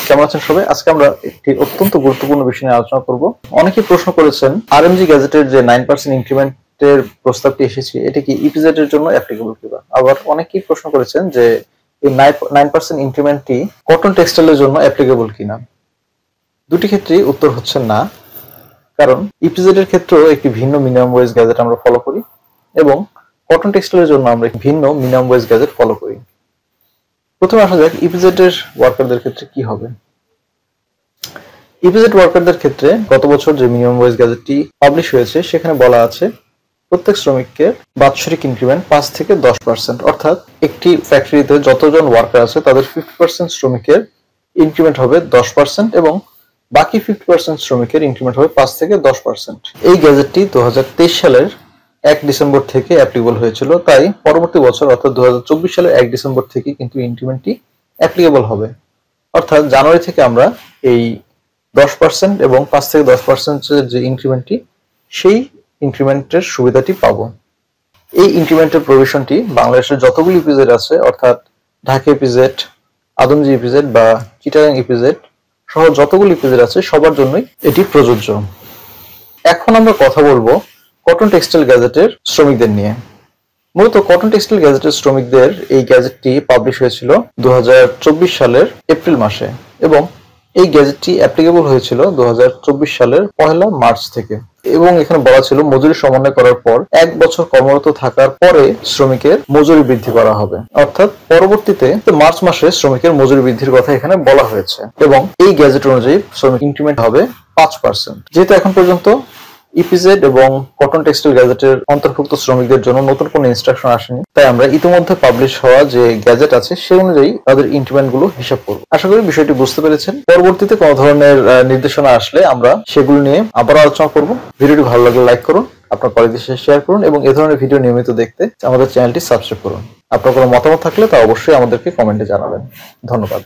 কেমন আছেন সবাই? আজকে আমরা একটি অত্যন্ত গুরুত্বপূর্ণ বিষয় নিয়ে আলোচনা করব। অনেকেই প্রশ্ন করেছেন আরএমজি গ্যাজেটের যে 9% ইনক্রিমেন্টের প্রস্তাবটি এসেছে এটি কি ইপিজেড এর জন্য অ্যাপ্লিকেবল কিনা। আবার অনেকেই প্রশ্ন করেছেন যে এই 9% ইনক্রিমেন্টটি কটন টেক্সটাইলের জন্য অ্যাপ্লিকেবল কিনা। দুটি ক্ষেত্রেই উত্তর হচ্ছে না, কারণ ইপিজেড এর ক্ষেত্রেও একটি ভিন্ন মিনিমাম ওয়েজ গ্যাজেট আমরা ফলো করি এবং কটন টেক্সটাইলের জন্য আমরা ভিন্ন মিনিমাম ওয়েজ গ্যাজেট ফলো করি। প্রথমে আসা যাক ইপিজেড এর ওয়ার্কারদের ক্ষেত্রে কি হবে। ইপিজেড ওয়ার্কারদের ক্ষেত্রে গত বছর যে মিনিমাম ওয়েজ গ্যাজেটটি পাবলিশ হয়েছে সেখানে বলা আছে প্রত্যেক শ্রমিককে বাৎসরিক ইনক্রিমেন্ট 5 থেকে 10%, অর্থাৎ একটি ফ্যাক্টরিতে যতজন ওয়ার্কার আছে তাদের 50% শ্রমিকের ইনক্রিমেন্ট হবে 10% এবং বাকি 50% শ্রমিকের ইনক্রিমেন্ট হবে 5 থেকে 10%। এই গ্যাজেটটি 2023 সালের 1 ডিসেম্বর থেকে অ্যাপ্লিকেবল হয়েছিল, তাই পরবর্তী বছর অর্থাৎ 2024 সালের 1 ডিসেম্বর থেকে কিন্তু ইনক্রিমেন্টটি অ্যাপ্লিকেবল হবে। অর্থাৎ জানুয়ারি থেকে আমরা এই 10% এবং 5 থেকে 10% যে ইনক্রিমেন্টটি সেই ইনক্রিমেন্টের সুবিধাটি পাবো। এই ইনক্রিমেন্টের প্রভিশনটি বাংলাদেশের যতগুলি ইপিজেড আছে অর্থাৎ ঢাকা ইপিজেড, আদমজী ইপিজেড বা চিটাগাং ইপিজেড সহ যতগুলি ইপিজেড আছে সবার জন্যই এটি প্রযোজ্য। এখন আমরা কথা বলবো কটন টেক্সটাইল গ্যাজেটের শ্রমিকদের নিয়ে। মূলত কটন টেক্সটাইল গ্যাজেটের শ্রমিকদের এই গ্যাজেটটি পাবলিশ হয়েছিল 2024 সালের এপ্রিল মাসে এবং এই গ্যাজেটটি অ্যাপ্লিকেবল হয়েছিল 2024 সালের 1 মার্চ থেকে এবং এখানে বলা ছিল মজুরি সমন্বয় করার পর 1 বছর কর্মরত থাকার পরে শ্রমিকের মজুরি বৃদ্ধি করা হবে, অর্থাৎ পরবর্তীতে মার্চ মাসে শ্রমিকের মজুরি বৃদ্ধির কথা এখানে বলা হয়েছে এবং এই গ্যাজেট অনুযায়ী শ্রমিক ইনক্রিমেন্ট হবে 5%। যেহেতু এখন পর্যন্ত ইপিজেড এবং কটন টেক্সটাইল গ্যাজেটের অন্তর্ভুক্ত শ্রমিকদের জন্য নতুন কোনো ইনস্ট্রাকশন আসেনি, তাই আমরা ইতিমধ্যে পাবলিশ হওয়া যে গ্যাজেট আছে সেই অনুযায়ী তাদের ইনক্রিমেন্ট গুলো হিসাব করব। আশা করি বিষয়টি বুঝতে পেরেছেন। পরবর্তীতে কোনো ধরনের নির্দেশনা আসলে আমরা সেগুলো নিয়ে আবার আলোচনা করব। ভিডিওটি ভালো লাগলে লাইক করুন, আপনার কলিগদের সাথে শেয়ার করুন এবং এই ধরনের ভিডিও নিয়মিত দেখতে আমাদের চ্যানেলটি সাবস্ক্রাইব করুন। আপনার কোনো মতামত থাকলে তা অবশ্যই আমাদেরকে কমেন্টে জানাবেন। ধন্যবাদ।